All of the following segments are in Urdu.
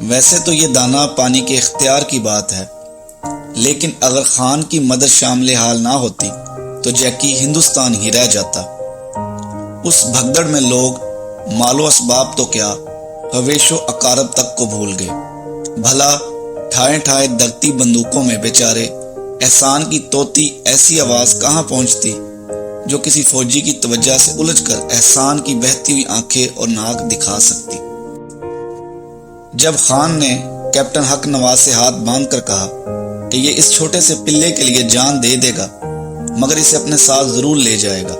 ویسے تو یہ دانا پانی کے اختیار کی بات ہے، لیکن اگر خان کی مدد شامل حال نہ ہوتی تو جیکی ہندوستان ہی رہ جاتا۔ اس بھگدڑ میں لوگ مال و اسباب تو کیا، حویش و اقارب تک کو بھول گئے۔ بھلا ٹھائے ٹھائے دگتی بندوقوں میں بیچارے احسان کی طوطی ایسی آواز کہاں پہنچتی جو کسی فوجی کی توجہ سے الجھ کر احسان کی بہتی ہوئی آنکھیں اور ناک دکھا سکتی۔ جب خان نے کیپٹن حق نواز سے ہاتھ باندھ کر کہا کہ یہ اس چھوٹے سے پلے کے لیے جان دے دے گا مگر اسے اپنے ساتھ ضرور لے جائے گا،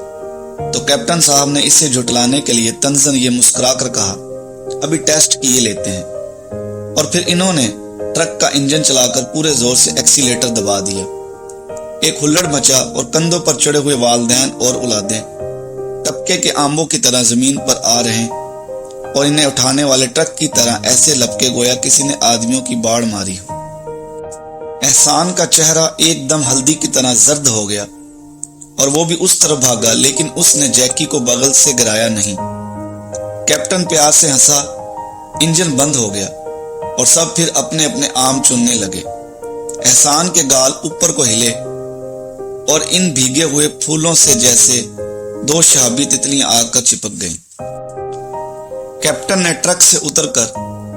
تو کیپٹن صاحب نے اسے جھٹلانے کے لیے طنزاً یہ مسکرا کر کہا ابھی ٹیسٹ کیے لیتے ہیں، اور پھر انہوں نے ٹرک کا انجن چلا کر پورے زور سے ایکسیلیٹر دبا دیا۔ ایک ہلڑ مچا اور کندھوں پر چڑھے ہوئے والدین اور اولادیں ٹپکے کے آمبوں کی طرح زمین پر آ رہے اور انہیں اٹھانے والے ٹرک کی طرح ایسے لپکے گویا کسی نے آدمیوں کی باڑ ماری ہو۔ احسان کا چہرہ ایک دم ہلدی کی طرح زرد ہو گیا اور وہ بھی اس طرف بھاگا، لیکن اس نے جیکی کو بغل سے گرایا نہیں۔ کیپٹن پیار سے ہنسا، انجن بند ہو گیا اور سب پھر اپنے اپنے آم چننے لگے۔ احسان کے گال اوپر کو ہلے اور ان بھیگے ہوئے پھولوں سے جیسے دو شہابی تتلیاں آ کر چپک گئیں۔ کیپٹن نے ٹرک سے اتر کر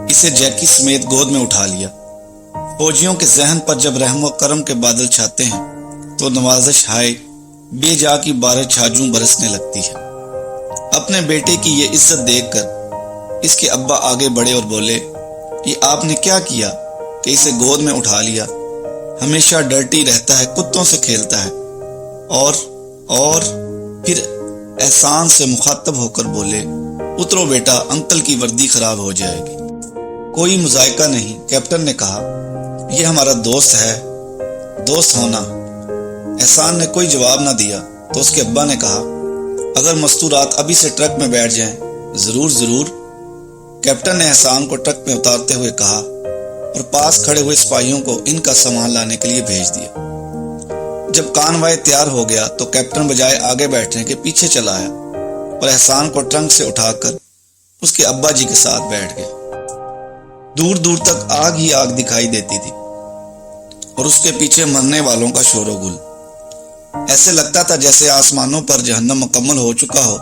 اسے جیکی سمیت گود میں اٹھا لیا۔ فوجیوں کے ذہن پر جب رحم و کرم کے بادل چھاتے ہیں تو نوازش ہائے بے جا کی بارش چھاجوں برسنے لگتی ہے۔ اپنے بیٹے کی یہ عزت دیکھ کر اس کے ابا آگے بڑھے اور بولے، یہ آپ نے کیا کیا کہ اسے گود میں اٹھا لیا؟ ہمیشہ ڈرٹی رہتا ہے، کتوں سے کھیلتا ہے۔ اور پھر احسان سے مخاطب ہو کر بولے، اترو بیٹا، انکل کی وردی خراب ہو جائے گی۔ کوئی مذائقہ نہیں، کیپٹن نے کہا، یہ ہمارا دوست ہے، دوست ہونا۔ احسان نے کوئی جواب نہ دیا تو اس کے ابا نے کہا، اگر مستورات ابھی سے ٹرک میں بیٹھ جائیں۔ ضرور ضرور، کیپٹن نے احسان کو ٹرک میں اتارتے ہوئے کہا اور پاس کھڑے ہوئے سپاہیوں کو ان کا سامان لانے کے لیے بھیج دیا۔ جب کانوائے تیار ہو گیا تو کیپٹن بجائے آگے بیٹھنے کے پیچھے چلا آیا اور احسان کو ٹرنک سے اٹھا کر اس کے ابا جی کے ساتھ بیٹھ گیا۔ دور دور تک آگ ہی آگ دکھائی دیتی تھی اور اس کے پیچھے مرنے والوں کا شور و گل۔ ایسے لگتا تھا جیسے آسمانوں پر جہنم مکمل ہو چکا ہو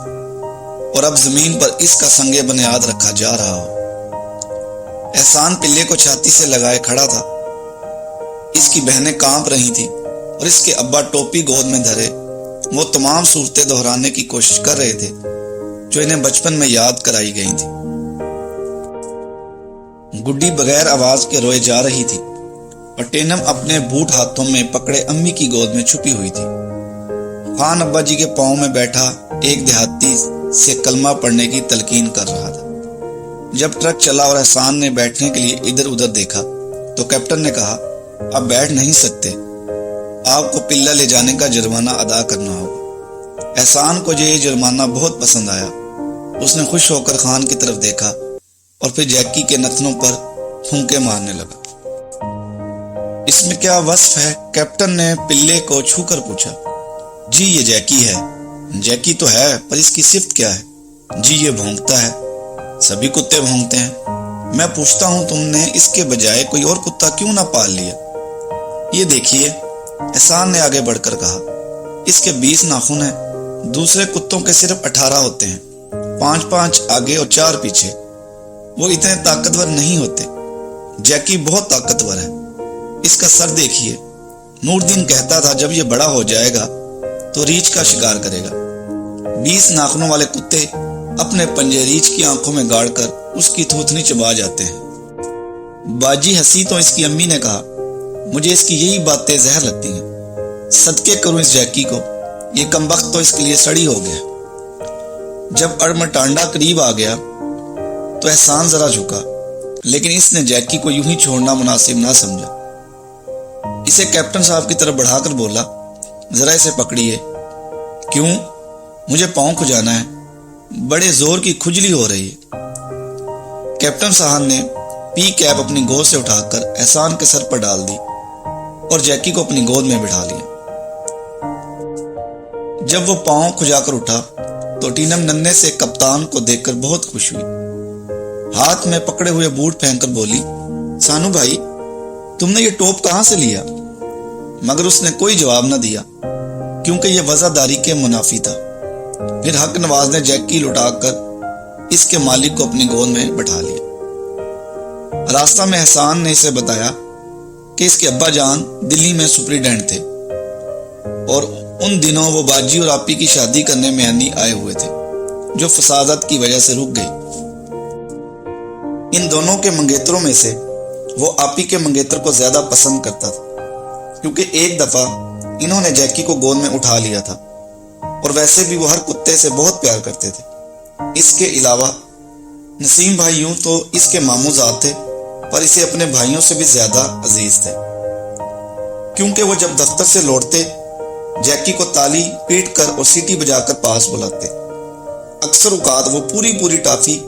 اور اب زمین پر اس کا سنگ بنیاد رکھا جا رہا ہو۔ احسان پلے کو چھاتی سے لگائے کھڑا تھا، اس کی بہنیں کانپ رہی تھی اور اس کے ابا ٹوپی گود میں دھرے وہ تمام صورتیں دہرانے کی کوشش کر رہے تھے جو انہیں بچپن میں یاد کرائی گئی تھی۔ گڈی بغیر آواز کے روئے جا رہی تھی اور ٹینم اپنے بوٹ ہاتھوں میں پکڑے امی کی گود میں چھپی ہوئی تھی۔ خان ابا جی کے پاؤں میں بیٹھا ایک دیہاتی سے کلمہ پڑھنے کی تلقین کر رہا تھا۔ جب ٹرک چلا اور احسان نے بیٹھنے کے لیے ادھر ادھر دیکھا تو کیپٹن نے کہا، اب بیٹھ نہیں سکتے، آپ کو پلہ لے جانے کا جرمانہ ادا کرنا ہوگا۔ احسان کو یہ جرمانہ بہت پسند آیا۔ اس نے خوش ہو کر خان کی طرف دیکھا اور پھر جیکی کے نتنوں پر پھونکے مارنے لگا۔ اس میں کیا وصف ہے؟ کیپٹن نے پلے کو چھو کر پوچھا۔ جی یہ جیکی ہے۔ جیکی تو ہے، پر اس کی صفت کیا ہے؟ جی یہ بھونکتا ہے، سبھی کتے بھونکتے ہیں۔ میں پوچھتا ہوں تم نے اس کے بجائے کوئی اور کتا کیوں نہ پال لیا؟ یہ دیکھیے، احسان نے آگے بڑھ کر کہا، اس کے 20 ناخن ہیں، دوسرے کتوں کے صرف 18 ہوتے ہیں، 5 آگے اور 4 پیچھے۔ وہ اتنے طاقتور نہیں ہوتے۔ جیکی بہت طاقتور ہے، اس کا سر دیکھیے۔ نوردین کہتا تھا جب یہ بڑا ہو جائے گا تو ریچھ کا شکار کرے گا۔ 20 ناخنوں والے کتے اپنے پنجے ریچھ کی آنکھوں میں گاڑ کر اس کی تھوتنی چبا جاتے ہیں۔ باجی ہنسی تو اس کی امی نے کہا، مجھے اس کی یہی باتیں زہر لگتی ہیں، صدقے کروں اس جیکی کو، یہ کمبخت تو اس کے لیے سڑی ہو گیا۔ جب اڑمٹانڈا قریب آ گیا تو احسان ذرا جھکا، لیکن اس نے جیکی کو یوں ہی چھوڑنا مناسب نہ سمجھا۔ اسے کیپٹن صاحب کی طرف بڑھا کر بولا، ذرا اسے پکڑیے۔ کیوں؟ مجھے پاؤں کھجانا ہے، بڑے زور کی کھجلی ہو رہی ہے۔ کیپٹن صاحب نے پی کیپ اپنی گود سے اٹھا کر احسان کے سر پر ڈال دی اور جیکی کو اپنی گود میں بٹھا لیا۔ جب وہ پاؤں کھجا کر اٹھا تو ٹینم ننھے سے کپتان کو دیکھ کر بہت خوش ہوئی۔ ہاتھ میں پکڑے ہوئے بوٹ پھینک کر بولی، سانو بھائی تم نے یہ ٹوپ کہاں سے لیا؟ مگر اس نے کوئی جواب نہ دیا کیونکہ یہ وزاداری کے منافی تھا۔ پھر حق نواز نے جیکی لٹا کر اس کے مالک کو اپنی گود میں بٹھا لیا۔ راستہ میں احسان نے اسے بتایا کہ اس کے ابا جان دلی میں سپریڈنٹ تھے اور ان دنوں وہ باجی اور آپی کی شادی کرنے میانی آئے ہوئے تھے جو فسادات کی وجہ سے رک گئی۔ ان دونوں کے منگیتروں میں سے وہ آپی کے منگیتر کو زیادہ پسند کرتا تھا کیونکہ ایک دفعہ انہوں نے جیکی کو گود میں اٹھا لیا تھا اور ویسے بھی وہ ہر کتے سے بہت پیار کرتے تھے۔ اس کے علاوہ نسیم بھائی یوں تو اس کے ماموں ذات تھے پر اسے اپنے بھائیوں سے بھی زیادہ عزیز تھے کیونکہ وہ جب دفتر سے لوٹتے جیکی کو تالی پیٹ کر اور سیٹی بجا کر پاس بلاتے۔ اکثر اوقات وہ پوری ٹافی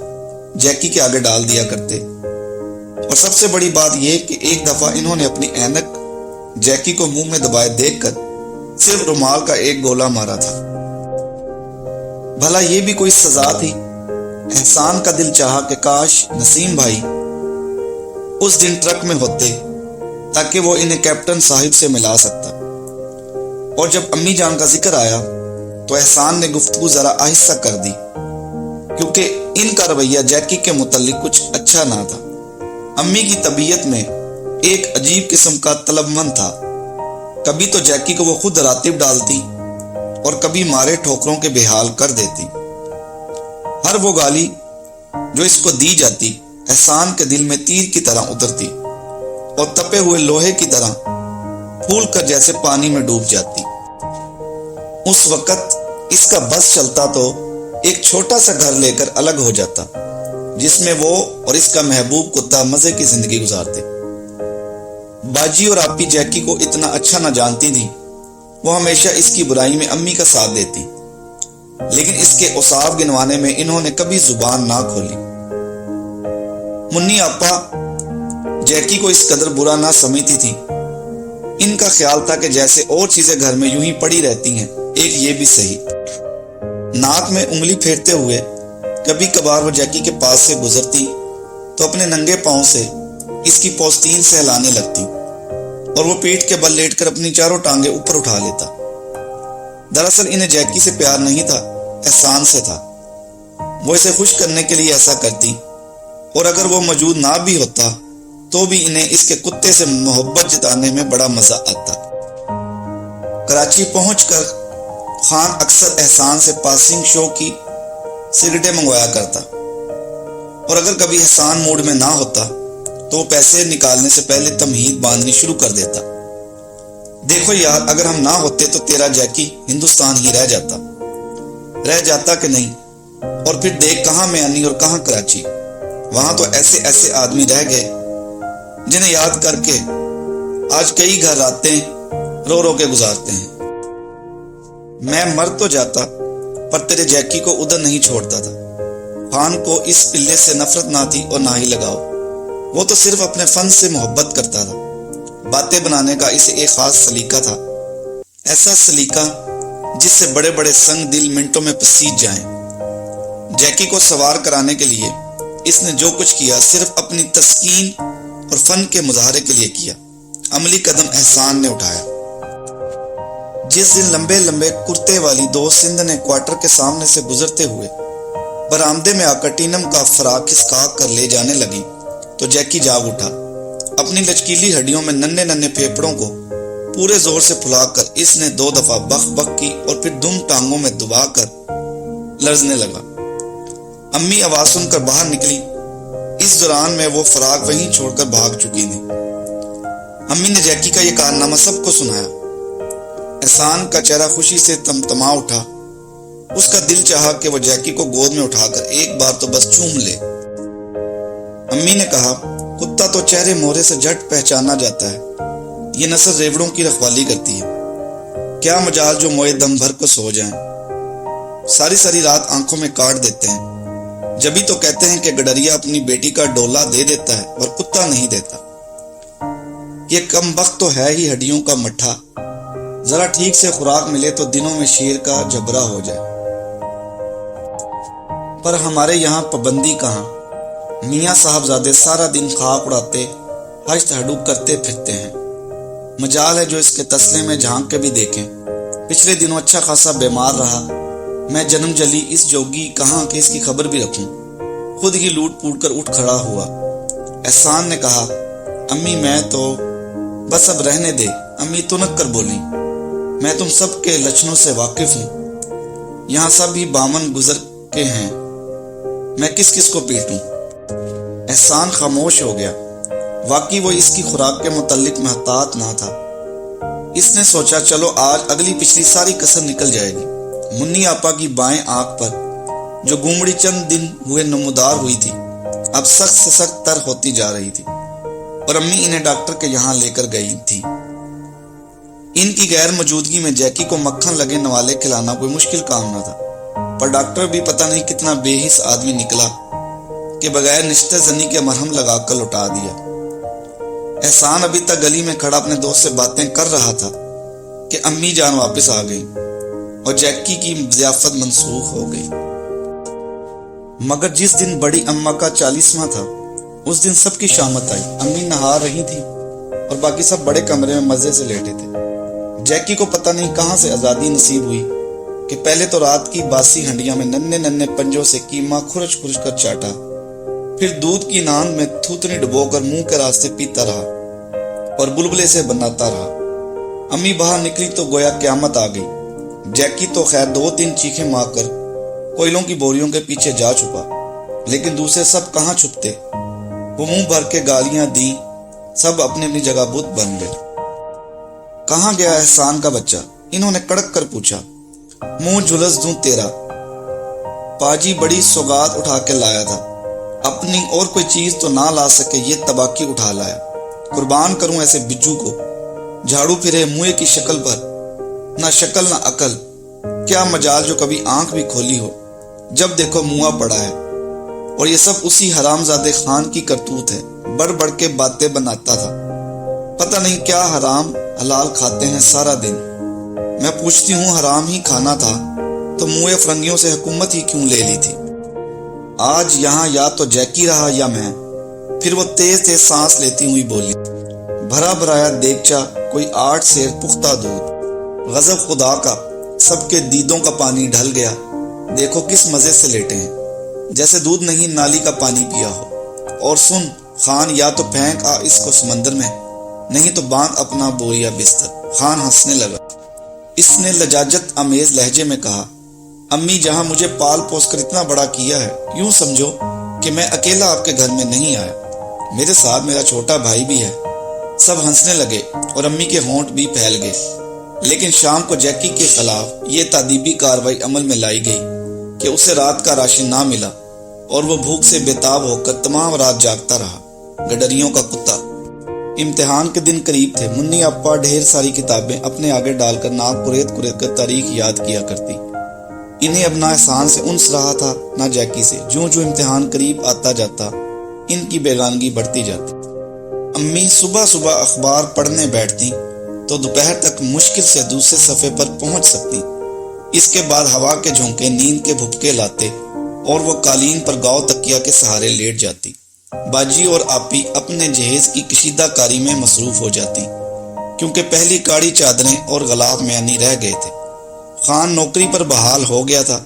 جیکی کے آگے ڈال دیا کرتے اور سب سے بڑی بات یہ کہ ایک دفعہ انہوں نے اپنی اینک جیکی کو منہ میں دبائے دیکھ کر صرف رومال کا ایک گولا مارا تھا۔ بھلا یہ بھی کوئی سزا تھی؟ احسان کا دل چاہا کہ کاش نسیم بھائی اس دن ٹرک میں ہوتے تاکہ وہ انہیں کیپٹن صاحب سے ملا سکتا۔ اور جب امی جان کا ذکر آیا تو احسان نے گفتگو ذرا آہستہ کر دی کیونکہ ان کا رویہ جیکی کے متعلق کچھ اچھا نہ تھا۔ امی کی طبیعت میں ایک عجیب قسم کا طلبمند تھا۔ کبھی تو جیکی کو وہ خود راتب ڈالتی اور کبھی مارے ٹھوکروں کے بے حال کر دیتی۔ ہر وہ گالی جو اس کو دی جاتی احسان کے دل میں تیر کی طرح اترتی اور تپے ہوئے لوہے کی طرح پھول کر جیسے پانی میں ڈوب جاتی۔ اس وقت اس کا بس چلتا تو ایک چھوٹا سا گھر لے کر الگ ہو جاتا جس میں وہ اور اس کا محبوب کتا مزے کی زندگی گزارتے۔ باجی اور آپی جیکی کو اتنا اچھا نہ جانتی تھی، وہ ہمیشہ اس کی برائی میں امی کا ساتھ دیتی، لیکن اس کے اوصاف گنوانے میں انہوں نے کبھی زبان نہ کھولی۔ منی آپا جیکی کو اس قدر برا نہ سمجھتی تھی۔ ان کا خیال تھا کہ جیسے اور چیزیں گھر میں یوں ہی پڑی رہتی ہیں ایک یہ بھی صحیح۔ ناک میں انگلی پھیرتے ہوئے کبھی کبھار وہ جیکی کے پاس سے گزرتی تو اپنے ننگے پاؤں سے اس کی پوستین سہلانے لگتی اور وہ پیٹ کے بل لیٹ کر اپنی چاروں ٹانگیں اوپر اٹھا لیتا۔ دراصل انہیں جیکی سے پیار نہیں تھا، احسان سے تھا۔ وہ اسے خوش کرنے کے لیے ایسا کرتی اور اگر وہ موجود نہ بھی ہوتا تو بھی انہیں اس کے کتے سے محبت جتانے میں بڑا مزہ آتا۔ کراچی پہنچ کر خان اکثر احسان سے پاسنگ شو کی سگریٹیں منگوایا کرتا اور اگر کبھی احسان موڈ میں نہ ہوتا تو وہ پیسے نکالنے سے پہلے تمہید باندھنی شروع کر دیتا۔ دیکھو یار، اگر ہم نہ ہوتے تو تیرا جیکی ہندوستان ہی رہ جاتا کہ نہیں؟ اور پھر دیکھ کہاں میانی اور کہاں کراچی، وہاں تو ایسے آدمی رہ گئے جنہیں یاد کر کے آج کئی گھر راتیں رو کے گزارتے ہیں۔ میں مر تو جاتا پر تیرے جیکی کو ادھر نہیں چھوڑتا تھا۔ خان کو اس پلے سے نفرت نہ تھی اور نہ ہی لگاؤ، وہ تو صرف اپنے فن سے محبت کرتا تھا۔ باتیں بنانے کا اسے ایک خاص سلیقہ تھا، ایسا سلیقہ جس سے بڑے بڑے سنگ دل منٹوں میں پسیج جائیں۔ جیکی کو سوار کرانے کے لیے اس نے جو کچھ کیا صرف اپنی تسکین اور فن کے مظاہرے کے لیے کیا۔ عملی قدم احسان نے اٹھایا۔ جس دن لمبے کرتے والی دو سندھ نے کوارٹر کے سامنے سے گزرتے ہوئے برآمدے میں آ کر ٹینم کا فراق کھسکا کر لے جانے لگی تو جیکی جاگ اٹھا۔ اپنی لچکیلی ہڈیوں میں ننھے پھیپڑوں کو پورے زور سے پھلا کر اس نے 2 دفعہ بخ کی اور پھر دم ٹانگوں میں دبا کر لرزنے لگا۔ امی آواز سن کر باہر نکلی۔ اس دوران میں وہ فراق وہیں چھوڑ کر بھاگ چکی تھی۔ امی نے جیکی کا یہ کارنامہ سب کو سنایا۔ احسان کا چہرہ خوشی سے تمتما اٹھا۔ اس کا دل چاہا کہ وہ جیکی کو گود میں اٹھا کر ایک بار تو بس چوم لے۔ امی نے کہا، کتا تو چہرے مہرے سے جھٹ پہچانا جاتا ہے، یہ نسل ریوڑوں کی رکھوالی کرتی ہے۔ کیا مجال جو موئے دم بھر کو سو جائیں، ساری رات آنکھوں میں کاٹ دیتے ہیں۔ جبھی تو کہتے ہیں کہ گڈریا اپنی بیٹی کا ڈولا دے دیتا ہے اور کتا نہیں دیتا۔ یہ کم بخت تو ہے ہی ہڈیوں کا مٹھا، ذرا ٹھیک سے خوراک ملے تو دنوں میں شیر کا جبرا ہو جائے۔ پر ہمارے یہاں پابندی کہاں، میاں صاحبزادے سارا دن خاک اڑاتے ہشت ہڈوک کرتے پھرتے ہیں، مجال ہے جو اس کے تسلے میں جھانک کے بھی دیکھیں۔ پچھلے دنوں اچھا خاصا بیمار رہا، میں جنم جلی اس جوگی کہاں کہ اس کی خبر بھی رکھوں۔ خود ہی لوٹ پوٹ کر اٹھ کھڑا ہوا۔ احسان نے کہا، امی میں تو بس اب رہنے دے۔ امی تنک کر بولی، میں تم سب کے لچھنوں سے واقف ہوں، یہاں سب ہی بامن گزر کے ہیں، میں کس کس کو پیٹوں۔ احسان خاموش ہو گیا۔ واقعی وہ اس کی خوراک کے متعلق محتاط نہ تھا۔ اس نے سوچا چلو آج اگلی پچھلی ساری کسر نکل جائے گی۔ منی آپا کی بائیں آنکھ پر جو گونگڑی چند دن ہوئے نمودار ہوئی تھی اب سخت سے سخت تر ہوتی جا رہی تھی، اور امی انہیں ڈاکٹر کے یہاں لے کر گئی تھی۔ ان کی غیر موجودگی میں جیکی کو مکھن لگے نوالے کھلانا کوئی مشکل کام نہ تھا، پر ڈاکٹر بھی پتہ نہیں کتنا بے حس آدمی نکلا کہ بغیر نشتے زنی کے مرہم لگا کر لوٹا دیا۔ احسان ابھی تک گلی میں کھڑا اپنے دوست سے باتیں کر رہا تھا کہ امی جان واپس آ گئی اور جیکی کی ضیافت منسوخ ہو گئی۔ مگر جس دن بڑی اماں کا 40واں تھا اس دن سب کی شامت آئی۔ امی نہا رہی تھی اور باقی سب بڑے کمرے میں مزے سے لیٹے تھے۔ جیکی کو پتہ نہیں کہاں سے آزادی نصیب ہوئی کہ پہلے تو رات کی باسی ہنڈیاں میں ننھے ننھے پنجوں سے قیمہ کھرچ کھرچ کر چاٹا، پھر دودھ کی ناند میں تھوتنی ڈبو کر منہ کے راستے پیتا رہا اور بلبلے سے بناتا رہا۔ امی باہر نکلی تو گویا قیامت آ گئی۔ جیکی تو خیر 2-3 چیخیں مار کر کوئلوں کی بوریوں کے پیچھے جا چھپا، لیکن دوسرے سب کہاں چھپتے؟ وہ منہ بھر کے گالیاں دیں، سب اپنی اپنی جگہ بت بن گئے۔ کہاں گیا احسان کا بچہ؟ انہوں نے کڑک کر پوچھا۔ منہ جھلس دوں تیرا، پاجی بڑی سوگات اٹھا کے لایا تھا، اپنی اور کوئی چیز تو نہ لا سکے یہ تباکی اٹھا لایا۔ قربان کروں ایسے بجو کو، جھاڑو پھرے منہ کی شکل پر، نہ شکل نہ عقل، کیا مجال جو کبھی آنکھ بھی کھولی ہو، جب دیکھو منہ پڑا ہے۔ اور یہ سب اسی حرام زادے خان کی کرتوت ہے، بڑھ بڑھ کے باتیں بناتا تھا، پتہ نہیں کیا حرام حلال کھاتے ہیں سارا دن۔ میں پوچھتی ہوں حرام ہی کھانا تھا تو منہ فرنگیوں سے حکومت ہی کیوں لے لی تھی؟ آج یہاں یا تو جیکی رہا یا میں۔ پھر وہ تیز تیز سانس لیتی ہوئی بولی، بھرا بھرایا دیگچا، کوئی 8 سیر پختہ دودھ، غضب خدا کا، سب کے دیدوں کا پانی ڈھل گیا، دیکھو کس مزے سے لیٹے ہیں، جیسے دودھ نہیں نالی کا پانی پیا ہو۔ اور سن خان، یا تو پھینک آ اس کو سمندر میں، نہیں تو باندھ اپنا بوریا بستر۔ خان ہنسنے لگا۔ اس نے لجاجت آمیز لہجے میں کہا، امی جہاں مجھے پال پوس کر اتنا بڑا کیا ہے، یوں سمجھو کہ میں اکیلا آپ کے گھر میں نہیں آیا، میرے ساتھ میرا چھوٹا بھائی بھی ہے۔ سب ہنسنے لگے اور امی کے ہونٹ بھی پھیل گئے۔ لیکن شام کو جیکی کے خلاف یہ تادیبی کاروائی عمل میں لائی گئی کہ اسے رات کا راشن نہ ملا اور وہ بھوک سے بےتاب ہو کر تمام رات جاگتا رہا، گڈریوں کا کتا۔ امتحان کے دن قریب تھے۔ منی اپا ڈھیر ساری کتابیں اپنے آگے ڈال کر ناک کریت کریت کر تاریخ یاد کیا کرتی۔ انہیں اب نہ احسان سے انس رہا تھا نہ جیکی سے۔ جو امتحان قریب آتا جاتا ان کی بیگانگی بڑھتی جاتی۔ امی صبح صبح اخبار پڑھنے بیٹھتی تو دوپہر تک مشکل سے دوسرے صفحے پر پہنچ سکتی۔ اس کے بعد ہوا کے جھونکے نیند کے بھپکے لاتے اور وہ قالین پر گاؤ تکیا کے سہارے لیٹ جاتی۔ باجی اور آپی اپنے جہیز کی کشیدہ کاری میں مصروف ہو جاتی، کیونکہ پہلی کاڑی چادریں اور غلاف میانی رہ گئے تھے۔ خان نوکری پر بحال ہو گیا تھا،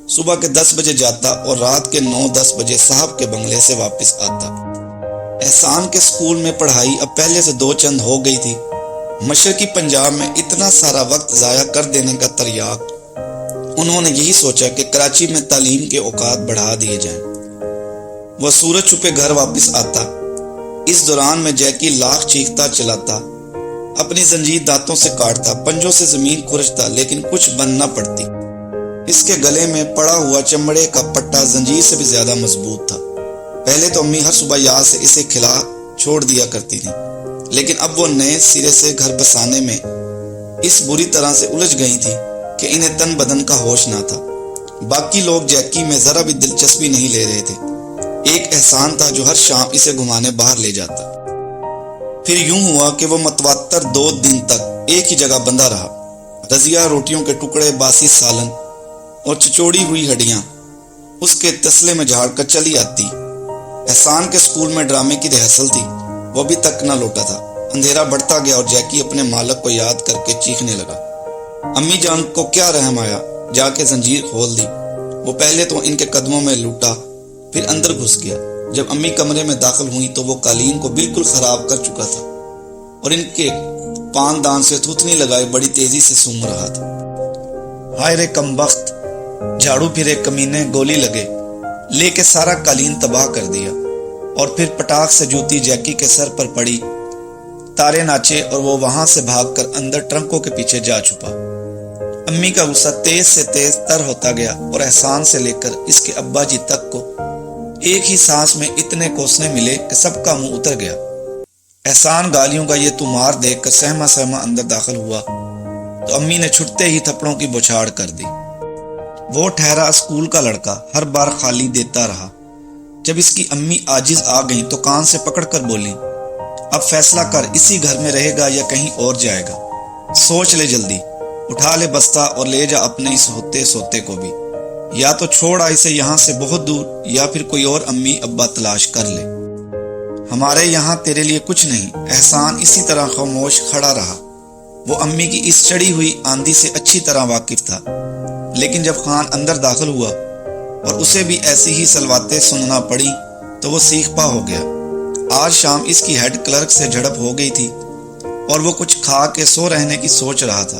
صبح کے 10 بجے جاتا اور رات کے 9-10 بجے صاحب کے بنگلے سے واپس آتا۔ احسان کے سکول میں پڑھائی اب پہلے سے 2 چند ہو گئی تھی۔ مشرقی پنجاب میں اتنا سارا وقت ضائع کر دینے کا تریاق، انہوں نے یہی سوچا کہ کراچی میں تعلیم کے اوقات بڑھا دیے جائیں۔ وہ سورج چھپے گھر واپس آتا۔ اس دوران میں جیکی لاکھ چیختا چلاتا، اپنی زنجیر دانتوں سے کاٹتا، پنجوں سے زمین کھرچتا، لیکن کچھ بن نہ پڑتی۔ اس کے گلے میں پڑا ہوا چمڑے کا پٹا زنجیر سے بھی زیادہ مضبوط تھا۔ پہلے تو امی ہر صبح یاد سے اسے کھلا چھوڑ دیا کرتی تھی، لیکن اب وہ نئے سرے سے گھر بسانے میں اس بری طرح سے الجھ گئی تھی کہ انہیں تن بدن کا ہوش نہ تھا۔ باقی لوگ جیکی میں ذرا بھی دلچسپی نہیں لے رہے تھے۔ ایک احسان تھا جو ہر شام اسے گھمانے باہر لے جاتا۔ پھر یوں ہوا کہ وہ متواتر 2 دن تک ایک ہی جگہ بندھا رہا۔ رضیہ روٹیوں کے ٹکڑے، باسی سالن اور چچوڑی ہوئی ہڈیاں اس کے تسلے میں جھاڑ کر چلی آتی احسان کے اسکول میں ڈرامے کی ریہرسل تھی، وہ ابھی تک نہ لوٹا تھا۔ اندھیرا بڑھتا گیا اور جیکی اپنے مالک کو یاد کر کے چیخنے لگا۔ امی جان کو کیا رحم آیا، جا کے زنجیر کھول دی۔ وہ پہلے تو ان کے قدموں میں لوٹا، پھر اندر گھس گیا۔ جب امی کمرے میں داخل ہوئی تو وہ قالین کو بالکل خراب کر چکا تھا اور ان کے پان دان سے تھوتنی لگائے بڑی تیزی سے سونگ رہا تھا۔ ہائے رے کمبخت، جھاڑو پھرے کمینے، گولی لگے، لے کے سارا قالین تباہ کر دیا۔ اور پھر پٹاخ سے جوتی جیکی کے سر پر پڑی، تارے ناچے اور وہ وہاں سے بھاگ کر اندر ٹرنکوں کے پیچھے جا چھپا۔ امی کا غصہ تیز سے تیز تر ہوتا گیا اور احسان سے لے کر اس کے ابا جی تک کو ایک ہی سانس میں اتنے کوسنے ملے کہ سب کا منہ اتر گیا۔ احسان گالیوں کا یہ تمار دیکھ کر سہما سہما اندر داخل ہوا تو امی نے چھٹتے ہی تھپڑوں کی بوچھاڑ کر دی۔ وہ ٹھہرا اسکول کا لڑکا ہر بار خالی دیتا رہا۔ جب اس کی امی عاجز آ گئیں تو کان سے پکڑ کر بولی، اب فیصلہ کر، اسی گھر میں رہے گا یا کہیں اور جائے گا؟ سوچ لے جلدی، اٹھا لے بستہ اور لے جا اپنے اس ہوتے سوتے کو بھی، یا تو چھوڑا اسے یہاں سے بہت دور، یا پھر کوئی اور امی ابا تلاش کر لے۔ ہمارے یہاں تیرے لیے کچھ نہیں۔ احسان اسی طرح خاموش کھڑا رہا۔ وہ امی کی اس چڑھی ہوئی آندھی سے اچھی طرح واقف تھا، لیکن جب خان اندر داخل ہوا اور اسے بھی ایسی ہی سلواتیں سننا پڑی تو وہ سیخ پا ہو گیا۔ آج شام اس کی ہیڈ کلرک سے جھڑپ ہو گئی تھی اور وہ کچھ کھا کے سو رہنے کی سوچ رہا تھا،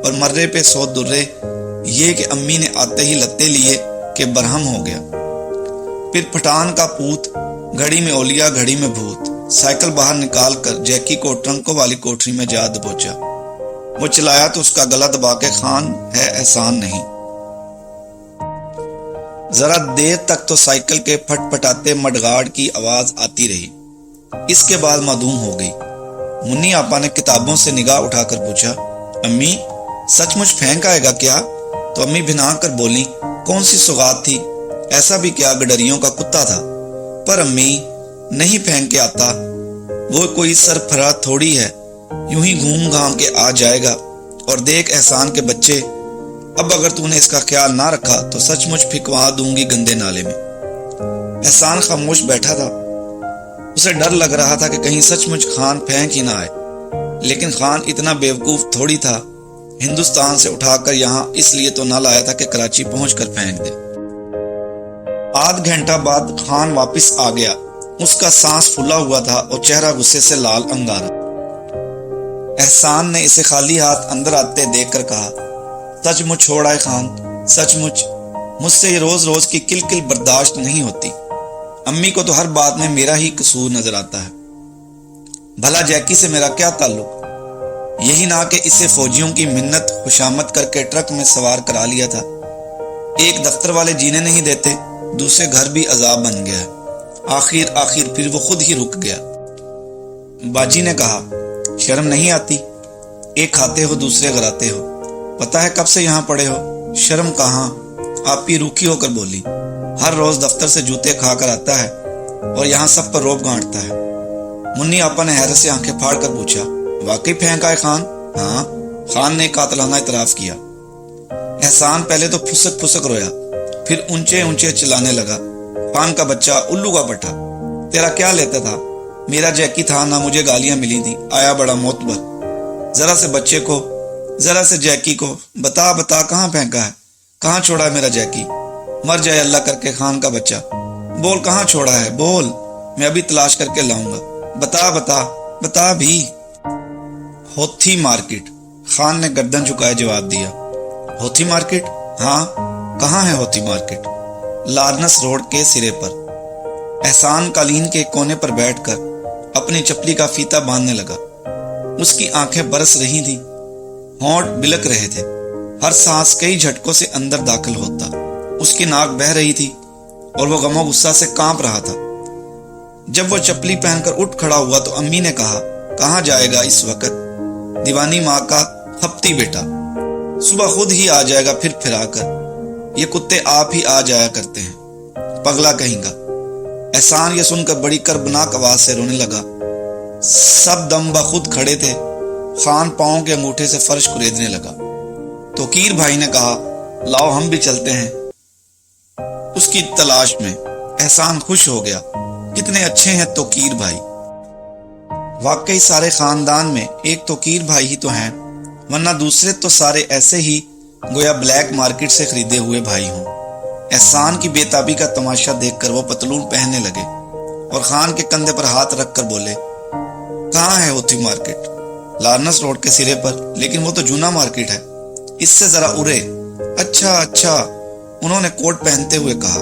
اور مرے پہ سو درے یہ کہ امی نے آتے ہی لتے لیے کہ برہم ہو گیا۔ پھر پٹھان کا پوت، گھڑی میں اولیا گھڑی میں بھوت، سائیکل باہر نکال کر جیکی کو ٹرنکوں والی کوٹری میں جا دبوچا۔ وہ چلایا تو اس کا گلا دبا کے، خان ہے احسان نہیں۔ ذرا دیر تک تو سائیکل کے پھٹ پٹاتے مڈگاڑ کی آواز آتی رہی، اس کے بعد معدوم ہو گئی۔ منی آپا نے کتابوں سے نگاہ اٹھا کر پوچھا، امی سچ مچ پھینک آئے گا کیا؟ تو امی بھنا کر بولی، کون سی سوغات تھی، ایسا بھی کیا گڈریوں کا کتا تھا؟ پر امی نہیں پھینک کے آتا، وہ کوئی سرفراز تھوڑی ہے، یوں ہی گھوم گھام کے آ جائے گا۔ اور دیکھ احسان کے بچے، اب اگر تو نے اس کا خیال نہ رکھا تو سچ مچ پھینکوا دوں گی گندے نالے میں۔ احسان خاموش بیٹھا تھا، اسے ڈر لگ رہا تھا کہ کہیں سچ مچ خان پھینک ہی نہ آئے، لیکن خان اتنا بیوقوف تھوڑی تھا، ہندوستان سے اٹھا کر یہاں اس لیے تو نہ لایا تھا کہ کراچی پہنچ کر پھینک دے۔ آدھ گھنٹہ بعد خان واپس آ گیا، اس کا سانس پھلا ہوا تھا اور چہرہ غصے سے لال انگارا۔ احسان نے اسے خالی ہاتھ اندر آتے دیکھ کر کہا، سچ مچ چھوڑا ہے خان، سچ مچ مجھ سے یہ روز روز کی کل کل برداشت نہیں ہوتی۔ امی کو تو ہر بات میں میرا ہی قصور نظر آتا ہے۔ بھلا جیکی سے میرا کیا تعلق؟ یہی نہ کہ اسے فوجیوں کی منت خوشامد کر کے ٹرک میں سوار کرا لیا تھا۔ ایک دفتر والے جینے نہیں دیتے، دوسرے گھر بھی عذاب بن گیا ہے۔ آخر پھر وہ خود ہی رک گیا۔ باجی نے کہا، شرم نہیں آتی؟ ایک کھاتے ہو دوسرے غراتے ہو، پتہ ہے کب سے یہاں پڑے ہو؟ شرم کہاں؟ آپ ہی روکھی ہو کر بولی، ہر روز دفتر سے جوتے کھا کر آتا ہے اور یہاں سب پر روب گھانٹتا ہے۔ منی آپا نے حیرت سے آنکھیں پھاڑ کر پوچھا، واقعی پھینکا ہے خان؟ ہاں، خان نے قاتلانہ اعتراف کیا۔ احسان پہلے تو پھسک پھسک رویا، پھر اونچے اونچے چلانے لگا، خان کا بچہ، الو کا پٹھا، تیرا کیا لیتا تھا؟ میرا جیکی تھا، نہ مجھے گالیاں ملی تھی، آیا بڑا موتبر، ذرا سے بچے کو، ذرا سے جیکی کو بتا کہاں پھینکا ہے، کہاں چھوڑا ہے میرا جیکی؟ مر جائے اللہ کر کے خان کا بچہ، بول کہاں چھوڑا ہے، بول، میں ابھی تلاش کر کے لاؤں گا، بتا بھی۔ ہوتھی مارکیٹ، خان نے گردن جھکائے جواب دیا۔ ہوتھی مارکیٹ؟ ہاں، کہاں ہے ہوتھی مارکیٹ؟ لارنس روڈ کے سرے پر۔ احسان قالین کے کونے پر بیٹھ کر اپنی چپلی کا فیتا باندھنے لگا۔ اس کی آنکھیں برس رہی تھیں، ہونٹ بلک رہے تھے، ہر سانس کئی جھٹکوں سے اندر داخل ہوتا، اس کی ناک بہہ رہی تھی اور وہ غم و غصہ سے کانپ رہا تھا۔ جب وہ چپلی پہن کر اٹھ کھڑا ہوا تو امی نے کہا، کہاں جائے گا اس وقت؟ دیوانی ماں کا ہفتی بیٹا، صبح خود ہی آ جائے گا پھر آ کر، یہ کتے آپ ہی آ جایا کرتے ہیں، پگلا کہیں گا۔ احسان یہ سن کر بڑی کربناک آواز سے رونے لگا۔ سب دم بخود کھڑے تھے۔ خان پاؤں کے انگوٹھے سے فرش کریدنے لگا۔ توقیر بھائی نے کہا، لاؤ ہم بھی چلتے ہیں اس کی تلاش میں۔ احسان خوش ہو گیا کتنے اچھے ہیں توقیر بھائی۔ واقعی سارے خاندان میں ایک توقیر بھائی ہی تو ہیں، ورنہ دوسرے تو سارے ایسے ہی گویا بلیک مارکیٹ سے خریدے ہوئے بھائی ہوں۔ احسان کی بے تابی کا تماشا دیکھ کر وہ پتلون پہننے لگے اور خان کے کندھے پر ہاتھ رکھ کر بولے، کہاں ہے ہوتی مارکیٹ؟ لارنس روڈ کے سرے پر، لیکن وہ تو جونا مارکیٹ ہے، اس سے ذرا ارے۔ اچھا، انہوں نے کوٹ پہنتے ہوئے کہا۔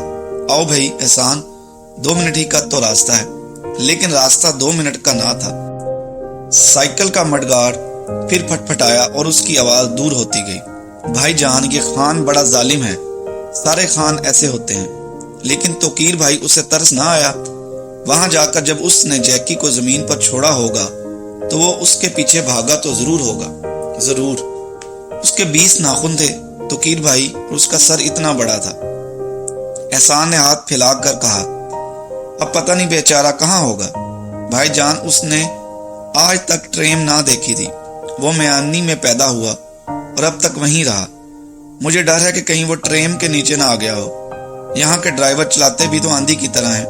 آؤ بھائی احسان، 2 منٹ ہی کا تو راستہ ہے، لیکن راستہ 2 منٹ کا نہ تھا۔ سائیکل کا مڈگارڈ پھر پھٹپھٹایا اور اس کی آواز دور ہوتی گئی۔ بھائی جان، یہ خان بڑا ظالم ہے، سارے خان ایسے ہوتے ہیں۔ لیکن توقیر بھائی، اسے ترس نہ آیا؟ وہاں جا کر جب اس نے جیکی کو زمین پر چھوڑا ہوگا تو وہ اس کے پیچھے بھاگا تو ضرور ہوگا۔ ضرور۔ اس کے 20 ناخن تھے توقیر بھائی، اور اس کا سر اتنا بڑا تھا۔ احسان نے ہاتھ پھیلا کر کہا، اب پتہ نہیں بیچارہ کہاں ہوگا۔ بھائی جان، اس نے آج تک ٹرین نہ دیکھی تھی، وہ میانی میں پیدا ہوا اور اب تک وہیں رہا۔ مجھے ڈر ہے کہ کہیں وہ ٹرین کے نیچے نہ آ گیا ہو۔ یہاں کے ڈرائیور چلاتے بھی تو آندھی کی طرح ہیں۔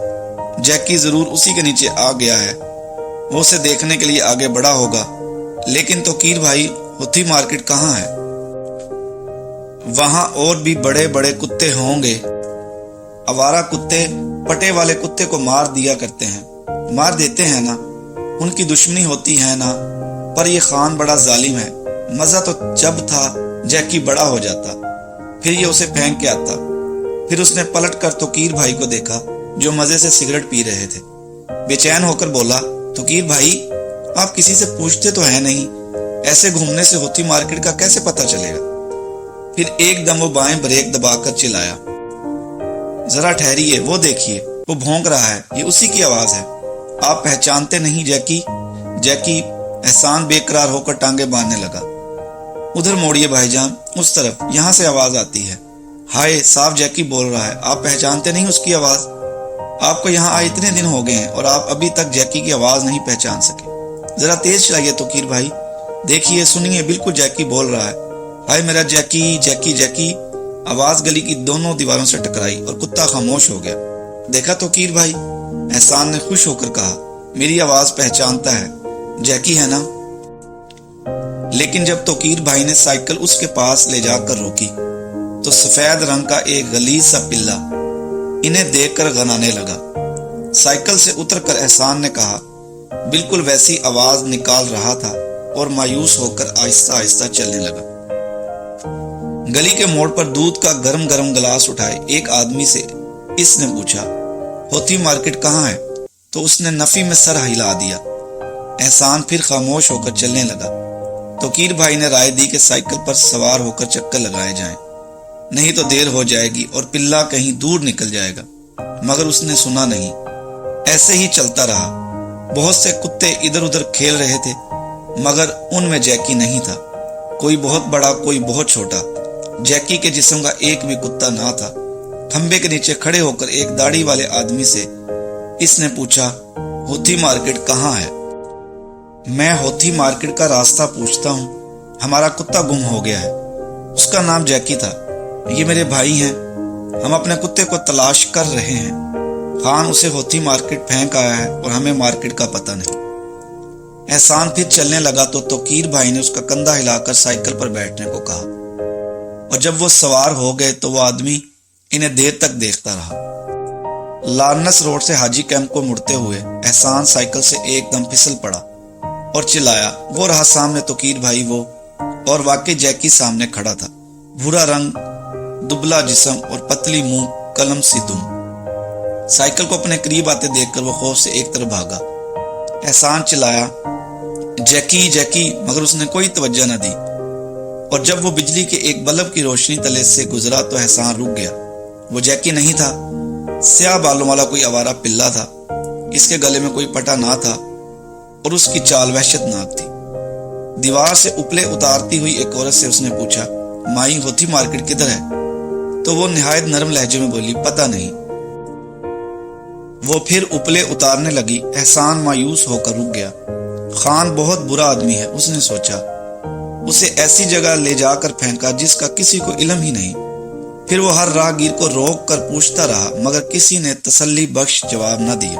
جیکی ضرور اسی کے نیچے آ گیا ہے، وہ اسے دیکھنے کے لیے آگے بڑھا ہوگا۔ لیکن توقیر بھائی، ہوتی مارکیٹ کہاں ہے؟ وہاں اور بھی بڑے بڑے کتے ہوں گے۔ آوارہ کتے پٹے والے کتے کو مار دیا کرتے ہیں، مار دیتے ہیں نا، ان کی دشمنی ہوتی ہے نا۔ پر یہ خان بڑا ظالم ہے۔ مزہ تو جب تھا جیکی بڑا ہو جاتا، پھر یہ اسے پھینک کے آتا۔ پھر اس نے پلٹ کر توقیر بھائی کو دیکھا جو مزے سے سگریٹ پی رہے تھے۔ بے چین ہو کر بولا، توقیر بھائی، آپ کسی سے پوچھتے تو ہیں نہیں، ایسے گھومنے سے ہوتی مارکیٹ کا کیسے پتہ چلے گا؟ پھر ایک دم وہ بائیں بریک دبا کر چلایا، ذرا ٹھہریے، وہ دیکھیے، وہ بھونک رہا ہے، یہ اسی کی آواز ہے۔ آپ پہچانتے نہیں جیکی؟ جیکی۔ احسان بے قرار ہو کر ٹانگیں باندھنے لگا۔ ادھر موڑیے بھائی جان، اس طرف، یہاں سے آواز آتی ہے۔ ہائے، صاف جیکی بول رہا ہے، آپ پہچانتے نہیں اس کی آواز؟ آپ کو یہاں آئے اتنے دن ہو گئے ہیں اور آپ ابھی تک جیکی کی آواز نہیں پہچان سکے۔ ذرا تیز چلائیے توقیر بھائی، دیکھیے، سنیے، بالکل جیکی بول رہا ہے۔ ہائے میرا جیکی، جیکی، جیکی۔ آواز گلی کی دونوں دیواروں سے ٹکرائی اور کتا خاموش ہو گیا۔ دیکھا توقیر بھائی، احسان نے خوش ہو کر کہا، میری آواز پہچانتا ہے، جیکی ہے نا؟ لیکن جب توقیر بھائی نے سائیکل اس کے پاس لے جا کر روکی تو سفید رنگ کا ایک غلیظ سا پلہ انہیں دیکھ کر غنانے لگا۔ سائیکل سے اتر کر احسان نے کہا، بالکل ویسی آواز نکال رہا تھا اور مایوس ہو کر آہستہ آہستہ چلنے لگا۔ گلی کے موڑ پر دودھ کا گرم گرم گلاس اٹھائے ایک آدمی سے اس نے پوچھا، ہوتی مارکیٹ کہاں ہے؟ تو اس نے نفی میں سر ہلا دیا۔ احسان پھر خاموش ہو کر چلنے لگا۔ توقیر بھائی نے رائے دی کہ سائیکل پر سوار ہو کر چکر لگائے جائیں، نہیں تو دیر ہو جائے گی اور پلہ کہیں دور نکل جائے گا، مگر اس نے سنا نہیں، ایسے ہی چلتا رہا۔ بہت سے کتے ادھر ادھر کھیل رہے تھے، مگر ان میں جیکی نہیں تھا، کوئی بہت بڑا، کوئی بہت چھوٹا۔ جیکی کے جسم کا ایک بھی کتا نہ تھا۔ کھمبے کے نیچے کھڑے ہو کر ایک داڑھی والے آدمی سے اس نے پوچھا، ہوتی مارکیٹ کہاں ہے؟ میں ہوتی مارکیٹ کا راستہ پوچھتا ہوں، ہمارا کتا گم ہو گیا ہے، اس کا نام جیکی تھا، یہ میرے بھائی ہیں، ہم اپنے کتے کو تلاش کر رہے ہیں۔ خان اسے ہوتی مارکیٹ پھینک آیا ہے اور ہمیں مارکیٹ کا پتہ نہیں۔ احسان پھر چلنے لگا تو توقیر بھائی نے اس کا کندھا ہلا کر سائیکل پر بیٹھنے کو کہا، اور جب وہ سوار ہو گئے تو وہ آدمی انہیں دیر تک دیکھتا رہا۔ لارنس روڈ سے حاجی کیمپ کو مڑتے ہوئے احسان سائیکل سے ایک دم پھسل پڑا اور چلایا، وہ رہا سامنے توقیر بھائی، وہ اور واقعی جیکی سامنے کھڑا تھا، بھورا رنگ، دبلا جسم اور پتلی منہ، قلم سی دم۔ سائیکل کو اپنے قریب آتے دیکھ کر وہ خوف سے ایک طرف بھاگا۔ احسان چلایا، جیکی، جیکی، مگر اس نے کوئی توجہ نہ دی، اور جب وہ بجلی کے ایک بلب کی روشنی تلے سے گزرا تو احسان رک گیا۔ وہ جیکی نہیں تھا، سیاہ بالوں والا کوئی آوارہ پلہ تھا، اس کے گلے میں کوئی پٹا نہ تھا اور اس کی چال وحشت ناک تھی۔ دیوار سے اپلے اتارتی ہوئی ایک عورت سے اس نے پوچھا، مائی، ہوتی مارکیٹ کدھر ہے؟ تو وہ نہایت نرم لہجے میں بولی، پتہ نہیں۔ وہ پھر اپلے اتارنے لگی۔ احسان مایوس ہو کر رک گیا۔ خان بہت برا آدمی ہے، اس نے سوچا، اسے ایسی جگہ لے جا کر پھینکا جس کا کسی کو علم ہی نہیں۔ پھر وہ ہر راہگیر کو روک کر پوچھتا رہا، مگر کسی نے تسلی بخش جواب نہ دیا۔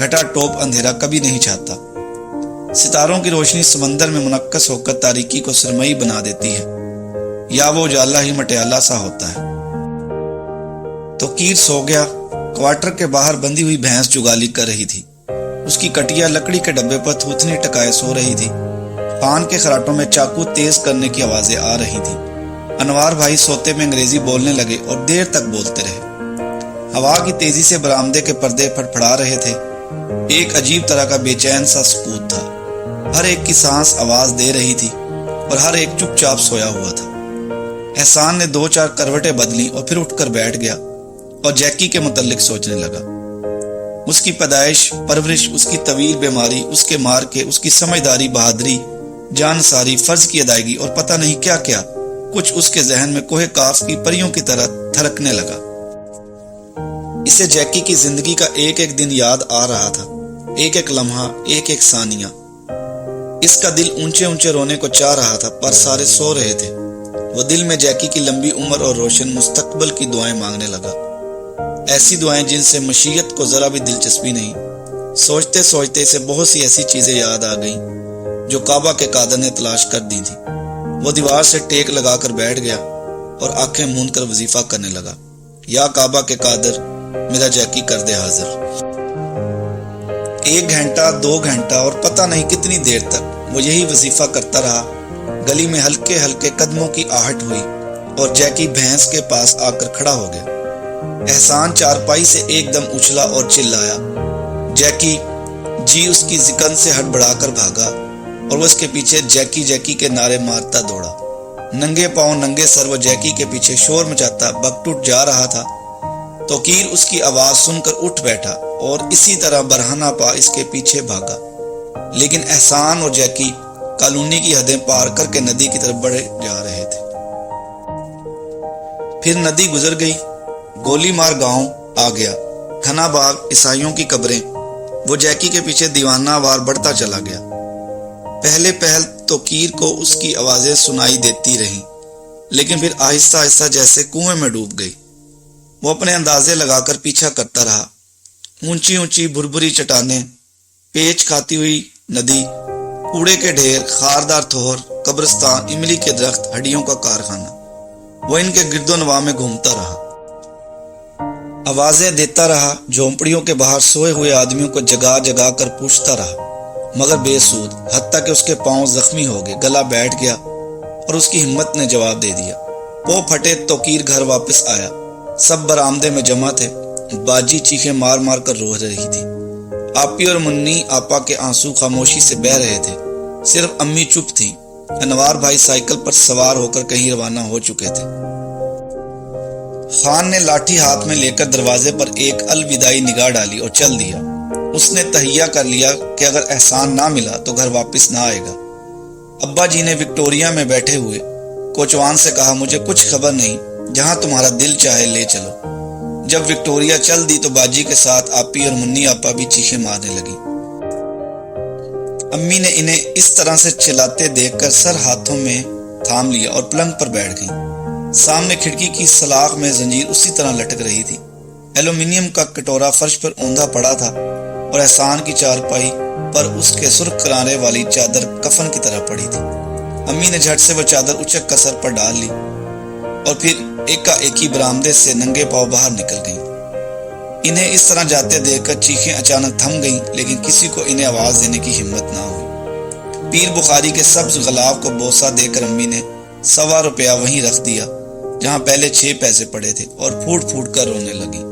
گھٹا ٹوپ اندھیرا کبھی نہیں چاہتا۔ ستاروں کی روشنی سمندر میں منعکس ہو کر تاریکی کو سرمئی بنا دیتی ہے، یا وہ اجالا ہی مٹیالہ سا ہوتا ہے۔ توقیر سو گیا۔ کوارٹر کے باہر بندھی ہوئی بھینس جگالی کر رہی تھی۔ اس کی کٹیا لکڑی کے ڈبے پر تھوتنی ٹکائے سو رہی تھی۔ خان کے خراٹوں میں چاقو تیز کرنے کی آوازیں آ رہی تھی۔ انوار بھائی سوتے میں انگریزی بولنے لگے اور دیر تک بولتے رہے۔ ہوا کی تیزی سے برآمدے کے پردے پھڑپھڑا رہے تھے۔ ایک عجیب طرح کا بے چین سا سکوت تھا۔ ہر ایک کی سانس آواز دے رہی تھی اور ہر ایک چپ چاپ سویا ہوا تھا۔ احسان نے 2-4 کروٹیں بدلی اور پھر اٹھ کر بیٹھ گیا اور جیکی کے متعلق سوچنے لگا۔ اس کی پیدائش، پرورش، اس کی طویل بیماری، اس کے مارکے، اس کی سمجھداری، بہادری، جانساری، فرض کی ادائیگی اور پتہ نہیں کیا کیا کچھ اس کے ذہن میں کوہ کاف کی پریوں کی طرح تھرکنے لگا۔ اسے جیکی کی زندگی کا ایک ایک دن یاد آ رہا تھا، ایک ایک لمحہ، ایک ایک ثانیہ۔ اس کا دل اونچے اونچے رونے کو چاہ رہا تھا، پر سارے سو رہے تھے۔ وہ دل میں جیکی کی لمبی عمر اور روشن مستقبل کی دعائیں مانگنے لگا، ایسی دعائیں جن سے مشیت کو ذرا بھی دلچسپی نہیں۔ سوچتے سوچتے اسے بہت سی ایسی چیزیں یاد آ گئیں جو کعبہ کے قادر نے تلاش کر دی تھی۔ وہ دیوار سے ٹیک لگا کر بیٹھ گیا اور آنکھیں موند کر وظیفہ کرنے لگا، یا کعبہ کے قادر میرا جیکی کر دے حاضر۔ 1 گھنٹہ 2 گھنٹہ اور پتہ نہیں کتنی دیر تک وہ یہی وظیفہ کرتا رہا۔ گلی میں ہلکے ہلکے قدموں کی آہٹ ہوئی اور جیکی بھینس کے پاس آ کر کھڑا ہو گیا۔ احسان چارپائی سے ایک دم اچھلا اور چلایا۔ جیکی جی اس کی ذکن سے ہڑبڑا کر بھاگا اور وہ اس کے پیچھے جیکی جیکی کے نعرے مارتا دوڑا۔ ننگے پاؤں ننگے سر وہ جیکی کے پیچھے شور مچاتا بکٹوٹ جا رہا تھا۔ توقیر اس کی آواز سن کر اٹھ بیٹھا اور اسی طرح برہنہ پا اس کے پیچھے بھاگا، لیکن احسان اور جیکی کالونی کی حدیں پار کر کے ندی کی طرف بڑھے جا رہے تھے۔ پھر ندی گزر گئی، گولی مار گاؤں آ گیا، گھنا باغ، عیسائیوں کی قبریں۔ وہ جیکی کے پیچھے دیوانہ وار بڑھتا چلا گیا۔ پہلے پہل توقیر کو اس کی آوازیں سنائی دیتی رہیں، لیکن پھر آہستہ آہستہ جیسے کنویں میں ڈوب گئی۔ وہ اپنے اندازے لگا کر پیچھا کرتا رہا۔ اونچی اونچی بھربھری چٹانیں، پیچ کھاتی ہوئی ندی، کوڑے کے ڈھیر، خاردار تھوہر، قبرستان، املی کے درخت، ہڈیوں کا کارخانہ۔ وہ ان کے گرد و نواح میں گھومتا رہا، آوازیں دیتا رہا، جھونپڑیوں کے باہر سوئے ہوئے آدمیوں کو جگا جگا کر پوچھتا رہا، مگر بے سود، حتیٰ کہ اس کے پاؤں زخمی ہو گئے، گلا بیٹھ گیا اور اس کی ہمت نے جواب دے دیا۔ وہ پھٹے توقیر گھر واپس آیا۔ سب برآمدے میں جمع تھے۔ باجی چیخیں مار مار کر رو رہی تھی۔ آپی اور منی آپا کے آنسو خاموشی سے بہہ رہے تھے، صرف امی چپ تھیں۔ انوار بھائی سائیکل پر سوار ہو کر کہیں روانہ ہو چکے تھے۔ خان نے لاٹھی ہاتھ میں لے کر دروازے پر ایک الوداعی نگاہ ڈالی اور چل دیا۔ اس نے تہیہ کر لیا کہ اگر احسان نہ ملا تو گھر واپس نہ آئے گا۔ ابا جی نے وکٹوریا میں بیٹھے ہوئے کوچوان سے کہا، مجھے کچھ خبر نہیں، جہاں تمہارا دل چاہے لے چلو۔ جب وکٹوریا چل دی تو باجی کے ساتھ آپی اور منی آپا بھی چیخیں مارنے لگی۔ امی نے انہیں اس طرح سے چلاتے دیکھ کر سر ہاتھوں میں تھام لیا اور پلنگ پر بیٹھ گئیں۔ سامنے کھڑکی کی سلاخ میں زنجیر اسی طرح لٹک رہی تھی۔ ایلومینیم کا کٹورا فرش پر اوندا پڑا تھا اور احسان کی چارپائی پر اس کے سرخ کرارے والی چادر کفن کی طرح پڑی تھی۔ امی نے جھٹ سے وہ چادر اچک کر سر پر ڈال لی اور پھر ایکا ایکی برآمدے سے ننگے پاؤں باہر نکل گئیں۔ انہیں اس طرح جاتے دیکھ کر چیخیں اچانک تھم گئیں، لیکن کسی کو انہیں آواز دینے کی ہمت نہ ہوئی۔ پیر بخاری کے سبز غلاف کو بوسہ دے کر امی نے 1.25 روپیہ وہیں رکھ دیا جہاں پہلے 6 پیسے پڑے تھے اور پھوٹ پھوٹ کر رونے لگی۔